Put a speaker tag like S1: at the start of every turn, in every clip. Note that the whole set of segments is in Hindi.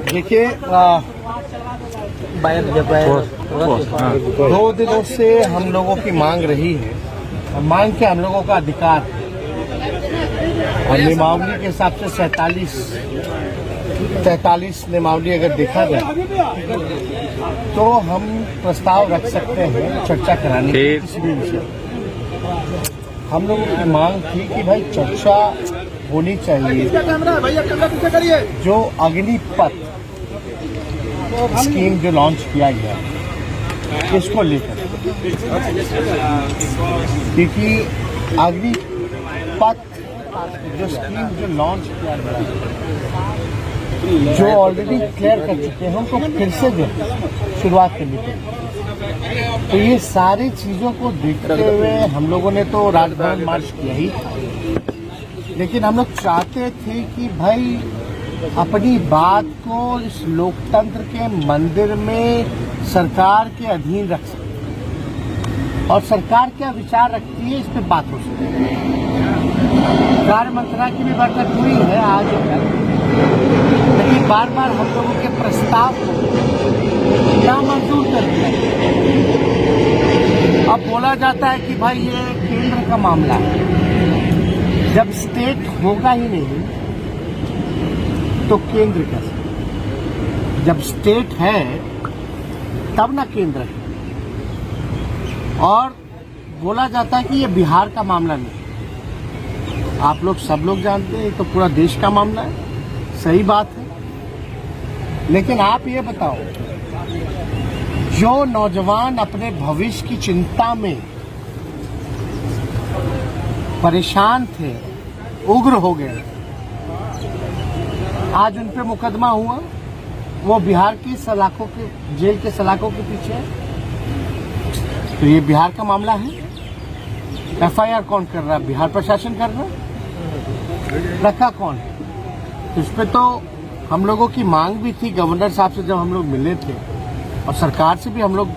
S1: देखिए 2 दिनों से हम लोगों की मांग रही है, और मांग के हम लोगों का अधिकार है। और नियमावली के हिसाब से 43 नियमावली अगर देखा जाए तो हम प्रस्ताव रख सकते हैं चर्चा कराने की किसी भी विषय। हम लोगों की मांग थी कि भाई चर्चा होनी चाहिए जो अग्निपथ स्कीम जो लॉन्च किया गया इसको लेकर, क्योंकि अग्निपथ जो स्कीम जो लॉन्च किया गया जो ऑलरेडी क्लियर कर चुके हैं उनको फिर से जो शुरुआत करनी पड़ेगी। तो ये सारी चीजों को देखते हुए हम लोगों ने तो राजभवन मार्च किया ही था, लेकिन हम लोग चाहते थे कि भाई अपनी बात को इस लोकतंत्र के मंदिर में सरकार के अधीन रख सकते, और सरकार क्या विचार रखती है इस पे बात हो सकती है। कार्य मंत्रणा की भी बैठक हुई है आज, लेकिन बार बार हम लोगों के प्रस्ताव को नामंजूर कर दिया। अब बोला जाता है कि भाई ये केंद्र का मामला है। जब स्टेट होगा ही नहीं तो केंद्र कैसे? जब स्टेट है तब ना केंद्र है। और बोला जाता है कि ये बिहार का मामला नहीं। आप लोग सब लोग जानते हैं तो पूरा देश का मामला है, सही बात है। लेकिन आप ये बताओ, जो नौजवान अपने भविष्य की चिंता में परेशान थे, उग्र हो गए, आज उन पे मुकदमा हुआ, वो बिहार की सलाखों के जेल के सलाखों के पीछे है। तो ये बिहार का मामला है। एफआईआर कौन कर रहा है? बिहार प्रशासन कर रहा है। रखा कौन है? इस पे तो हम लोगों की मांग भी थी गवर्नर साहब से जब हम लोग मिले थे, और सरकार से भी हम लोग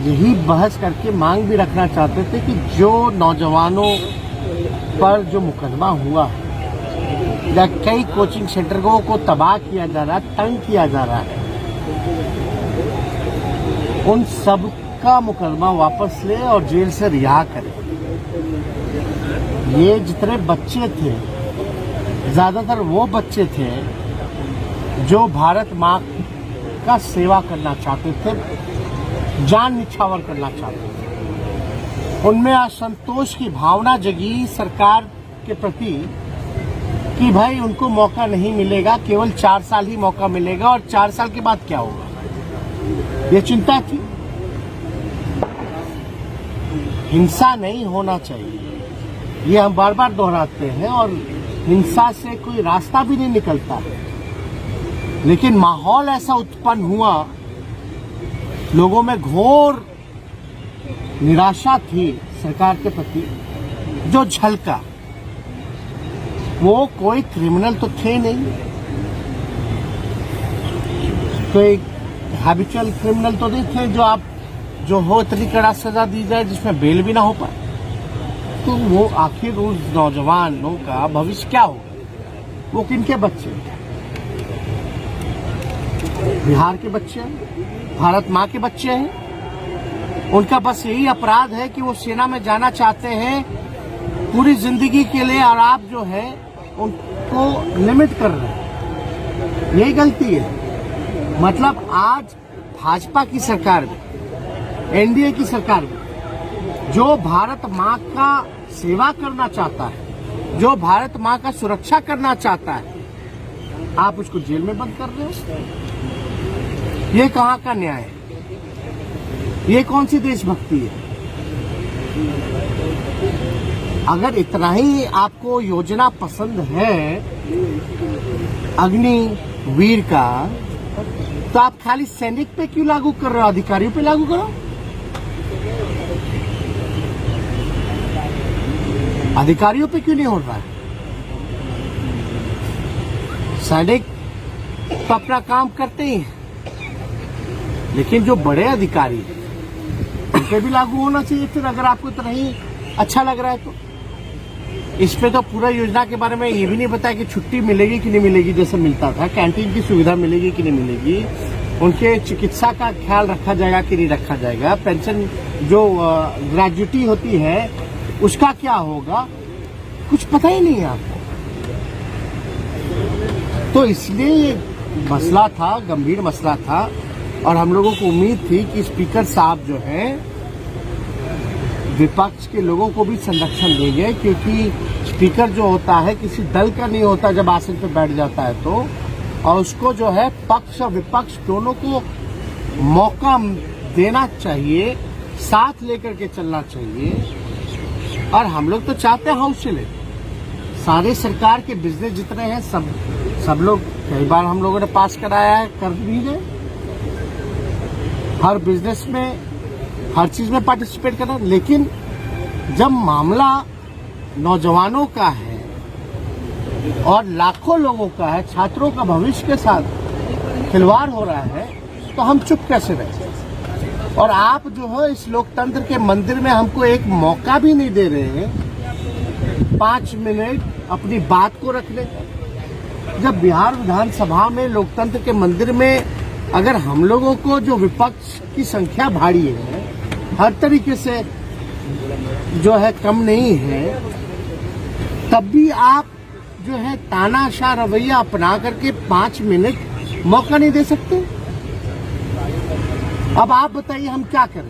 S1: यही बहस करके मांग भी रखना चाहते थे कि जो नौजवानों पर जो मुकदमा हुआ है या कई कोचिंग सेंटरों को तबाह किया जा रहा है, तंग किया जा रहा है, उन सब का मुकदमा वापस ले और जेल से रिहा करें। ये जितने बच्चे थे ज्यादातर वो बच्चे थे जो भारत माँ का सेवा करना चाहते थे, जान निछावर करना चाहते थे। उनमें असंतोष की भावना जगी सरकार के प्रति कि भाई उनको मौका नहीं मिलेगा, केवल 4 साल ही मौका मिलेगा, और 4 साल के बाद क्या होगा, ये चिंता थी। हिंसा नहीं होना चाहिए, ये हम बार बार दोहराते हैं, और हिंसा से कोई रास्ता भी नहीं निकलता है। लेकिन माहौल ऐसा उत्पन्न हुआ, लोगों में घोर निराशा थी सरकार के प्रति, जो झलका। वो कोई क्रिमिनल तो थे नहीं, कोई हैबिचुअल क्रिमिनल तो नहीं थे जो हो इतनी कड़ा सजा दी जाए जिसमें बेल भी ना हो पाए। तो वो आखिर उस नौजवानों का भविष्य क्या होगा? वो किनके बच्चे हैं? बिहार के बच्चे हैं, भारत माँ के बच्चे हैं। उनका बस यही अपराध है कि वो सेना में जाना चाहते हैं पूरी जिंदगी के लिए, और आप जो है उनको लिमिट कर रहे हैं। यही गलती है। मतलब आज भाजपा की सरकार में, एनडीए की सरकार में, जो भारत माँ का सेवा करना चाहता है, जो भारत माँ का सुरक्षा करना चाहता है, आप उसको जेल में बंद कर रहे हो। ये कहाँ का न्याय है? ये कौन सी देशभक्ति है? अगर इतना ही आपको योजना पसंद है अग्निवीर का, तो आप खाली सैनिक पे क्यों लागू कर रहे हो? अधिकारियों पे लागू करो। अधिकारियों पे क्यों नहीं हो रहा है? सैनिक तो अपना काम करते ही हैं, लेकिन जो बड़े अधिकारी उन पे भी लागू होना चाहिए फिर, अगर आपको इतना ही अच्छा लग रहा है तो। इस पे तो पूरा योजना के बारे में ये भी नहीं बताया कि छुट्टी मिलेगी कि नहीं मिलेगी, जैसे मिलता था, कैंटीन की सुविधा मिलेगी कि नहीं मिलेगी, उनके चिकित्सा का ख्याल रखा जाएगा कि नहीं रखा जाएगा, पेंशन जो ग्रेजुटी होती है उसका क्या होगा, कुछ पता ही नहीं है आपको। तो इसलिए ये मसला था, गंभीर मसला था, और हम लोगों को उम्मीद थी कि स्पीकर साहब जो हैं विपक्ष के लोगों को भी संरक्षण देंगे, क्योंकि स्पीकर जो होता है किसी दल का नहीं होता जब आसन पे बैठ जाता है तो, और उसको जो है पक्ष और विपक्ष दोनों को मौका देना चाहिए, साथ लेकर के चलना चाहिए। और हम लोग तो चाहते हैं हाउस चले, सारे सरकार के बिजनेस जितने हैं सब लोग, कई बार हम लोगों ने पास कराया है, कर भी गए, हर बिजनेस में हर चीज में पार्टिसिपेट करना। लेकिन जब मामला नौजवानों का है और लाखों लोगों का है, छात्रों का भविष्य के साथ खिलवाड़ हो रहा है, तो हम चुप कैसे रहे। और आप जो है इस लोकतंत्र के मंदिर में हमको एक मौका भी नहीं दे रहे हैं 5 मिनट अपनी बात को रखने का। जब बिहार विधानसभा में लोकतंत्र के मंदिर में अगर हम लोगों को जो विपक्ष की संख्या भारी है, हर तरीके से जो है कम नहीं है, तब भी आप जो है तानाशाह रवैया अपना करके 5 मिनट मौका नहीं दे सकते। अब आप बताइए हम क्या करें।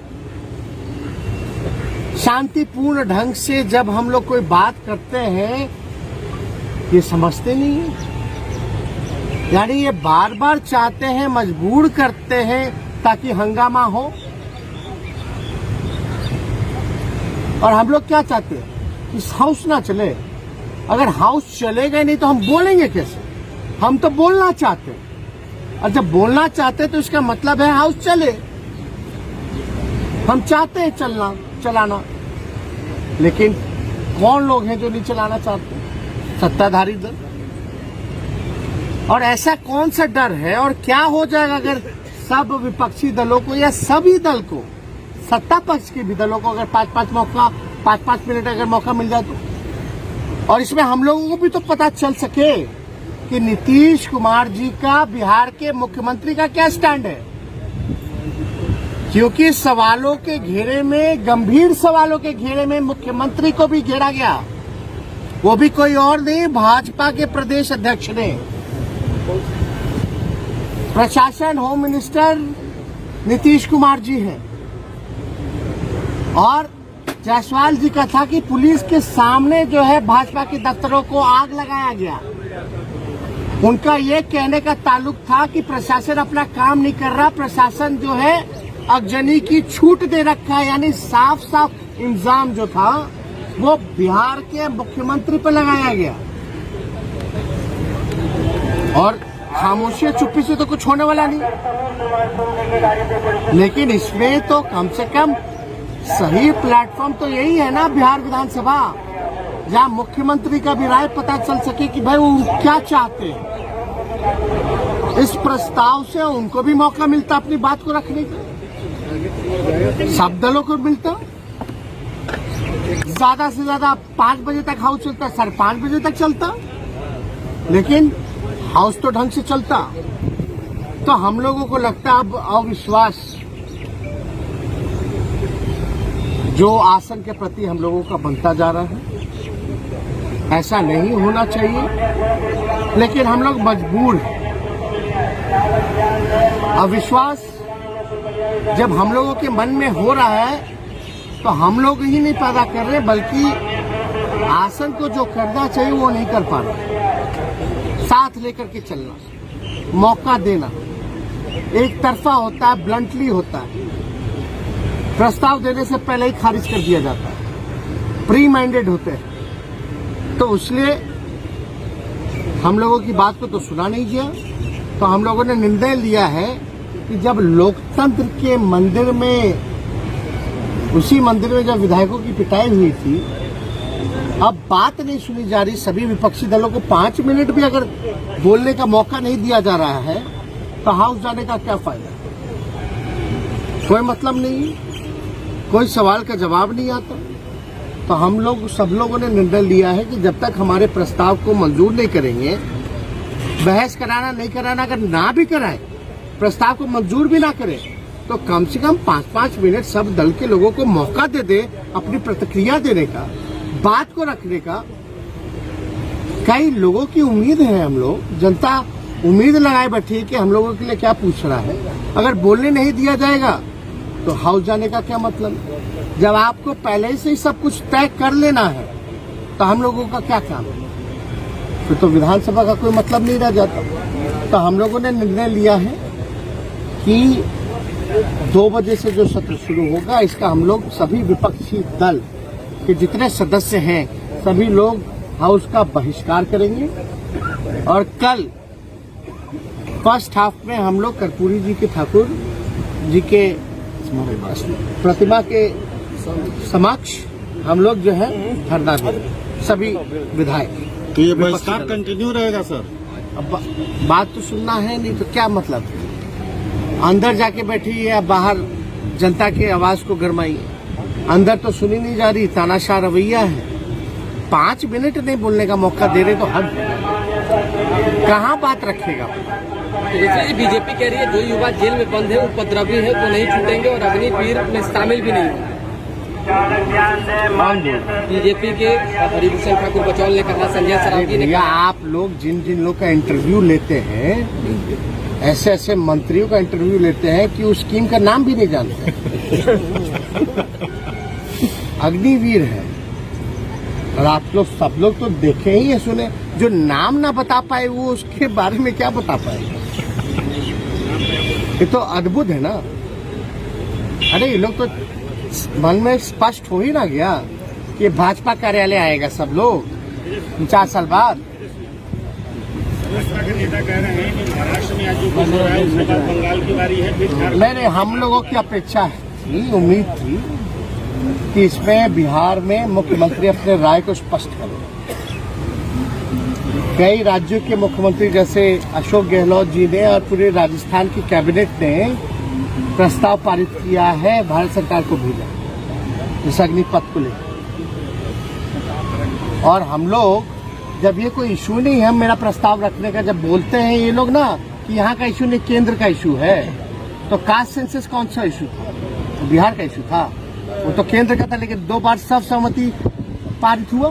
S1: शांतिपूर्ण ढंग से जब हम लोग कोई बात करते हैं ये समझते नहीं है, यानी ये बार बार चाहते हैं, मजबूर करते हैं ताकि हंगामा हो। और हम लोग क्या चाहते हैं, इस हाउस ना चले। अगर हाउस चलेगा नहीं तो हम बोलेंगे कैसे। हम तो बोलना चाहते हैं, और जब बोलना चाहते हैं तो इसका मतलब है हाउस चले। हम चाहते हैं चलाना, लेकिन कौन लोग हैं जो नहीं चलाना चाहते? सत्ताधारी दल। और ऐसा कौन सा डर है और क्या हो जाएगा अगर सब विपक्षी दलों को या सभी दल को, सत्ता पक्ष के भी दलों को अगर 5-5 मिनट अगर मौका मिल जाए तो। और इसमें हम लोगों को भी तो पता चल सके कि नीतीश कुमार जी का बिहार के मुख्यमंत्री का क्या स्टैंड है। क्योंकि सवालों के घेरे में, गंभीर सवालों के घेरे में मुख्यमंत्री को भी घेरा गया, वो भी कोई और नहीं, भाजपा के प्रदेश अध्यक्ष ने। प्रशासन, होम मिनिस्टर नीतीश कुमार जी हैं। और जायसवाल जी का था कि पुलिस के सामने जो है भाजपा के दफ्तरों को आग लगाया गया। उनका ये कहने का ताल्लुक था कि प्रशासन अपना काम नहीं कर रहा, प्रशासन जो है अगजनी की छूट दे रखा है। यानी साफ साफ इल्जाम जो था वो बिहार के मुख्यमंत्री पर लगाया गया। और खामोशी चुप्पी से तो कुछ होने वाला नहीं। लेकिन इसमें तो कम से कम सही प्लेटफॉर्म तो यही है ना, बिहार विधानसभा, जहां मुख्यमंत्री का भी राय पता चल सके कि भाई वो क्या चाहते हैं। इस प्रस्ताव से उनको भी मौका मिलता अपनी बात को रखने का, सब दलों को मिलता। ज्यादा से ज्यादा 5 बजे तक हाउस चलता, 5:30 बजे तक चलता, लेकिन हाउस तो ढंग से चलता। तो हम लोगों को लगता है अब अविश्वास जो आसन के प्रति हम लोगों का बनता जा रहा है, ऐसा नहीं होना चाहिए। लेकिन हम लोग मजबूर हैं। अविश्वास जब हम लोगों के मन में हो रहा है तो हम लोग ही नहीं पैदा कर रहे, बल्कि आसन को जो करना चाहिए वो नहीं कर पा रहे। साथ लेकर के चलना, मौका देना एक तरफा होता है, ब्लंटली होता है। प्रस्ताव देने से पहले ही खारिज कर दिया जाता है, प्री माइंडेड होते हैं। तो इसलिए हम लोगों की बात को तो सुना नहीं गया। तो हम लोगों ने निर्णय लिया है कि जब लोकतंत्र के मंदिर में, उसी मंदिर में जब विधायकों की पिटाई हुई थी, अब बात नहीं सुनी जा रही, सभी विपक्षी दलों को 5 मिनट भी अगर बोलने का मौका नहीं दिया जा रहा है, तो हाउस जाने का क्या फायदा? कोई मतलब नहीं, कोई सवाल का जवाब नहीं आता। तो हम लोग सब लोगों ने निर्णय लिया है कि जब तक हमारे प्रस्ताव को मंजूर नहीं करेंगे, बहस कराना नहीं कराना, अगर ना भी कराए, प्रस्ताव को मंजूर भी ना करें, तो कम से कम 5-5 मिनट सब दल के लोगों को मौका दे अपनी प्रतिक्रिया देने का, बात को रखने का। कई लोगों की उम्मीद है, हम लोग जनता उम्मीद लगाए बैठी है कि हम लोगों के लिए क्या पूछ रहा है। अगर बोलने नहीं दिया जाएगा तो हाउस जाने का क्या मतलब। जब आपको पहले से ही सब कुछ तय कर लेना है तो हम लोगों का क्या काम है, फिर तो विधानसभा का कोई मतलब नहीं रह जाता। तो हम लोगों ने निर्णय लिया है कि 2 बजे से जो सत्र शुरू होगा, इसका हम लोग सभी विपक्षी दल के जितने सदस्य हैं सभी लोग हाउस का बहिष्कार करेंगे। और कल फर्स्ट हाफ में हम लोग कर्पूरी जी के ठाकुर जी के प्रतिमा के समक्ष हम लोग जो है धरना देंगे, सभी विधायक।
S2: तो ये बहिष्कार कंटिन्यू रहेगा सर?
S1: अब बात तो सुनना है, नहीं तो क्या मतलब। अंदर जाके बैठी या बाहर जनता की आवाज को गरमाइए। अंदर तो सुनी नहीं जा रही, तानाशाह रवैया है। 5 मिनट नहीं बोलने का मौका दे रहे तो हद कहाँ बात रखेगा।
S3: जैसे बीजेपी कह रही है जो युवा जेल में बंद है, उपद्रवी है, वो नहीं छूटेंगे और अग्निवीर में शामिल भी नहीं होंगे। बीजेपी के हरिभूषण ठाकुर बचौल ने कहा, संजय सरावगी ने कहा।
S1: आप लोग जिन जिन लोग का इंटरव्यू लेते हैं, ऐसे ऐसे मंत्रियों का इंटरव्यू लेते हैं कि उस स्कीम का नाम भी नहीं जानते। अग्निवीर है, और आप लोग सब लोग तो देखे ही है, सुने। जो नाम ना बता पाए वो उसके बारे में क्या बता पाएगा। ये तो अद्भुत है ना। अरे ये लोग तो मन में स्पष्ट हो ही ना गया कि भाजपा कार्यालय आएगा सब लोग 4 साल बाद।
S2: नेता कह रहे हैं कि महाराष्ट्र में आज जो कुछ हो रहा है उसके बाद बंगाल की बारी है, फिर
S1: मैंने हम लोगों की अपेक्षा थी, उम्मीद थी कि इसमें बिहार में मुख्यमंत्री अपने राय को स्पष्ट करें। कई राज्यों के मुख्यमंत्री जैसे अशोक गहलोत जी ने और पूरे राजस्थान की कैबिनेट ने प्रस्ताव पारित किया है, भारत सरकार को भेजा इस अग्निपथ को लेकर। और हम लोग जब ये कोई इशू नहीं है, मेरा प्रस्ताव रखने का जब बोलते हैं ये लोग ना कि यहाँ का इशू नहीं केंद्र का इशू है, तो कास्ट सेंसस कौन सा इशू था? तो बिहार का इशू था, वो तो केंद्र का था। लेकिन 2 बार सर्वसम्मति पारित हुआ,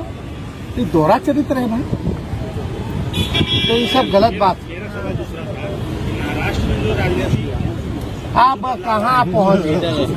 S1: तो दोहरा चरित्र है भाई। तो ये सब गलत बात है।
S2: महाराष्ट्र में जो राजनीति
S1: आप कहाँ पहुंच गए।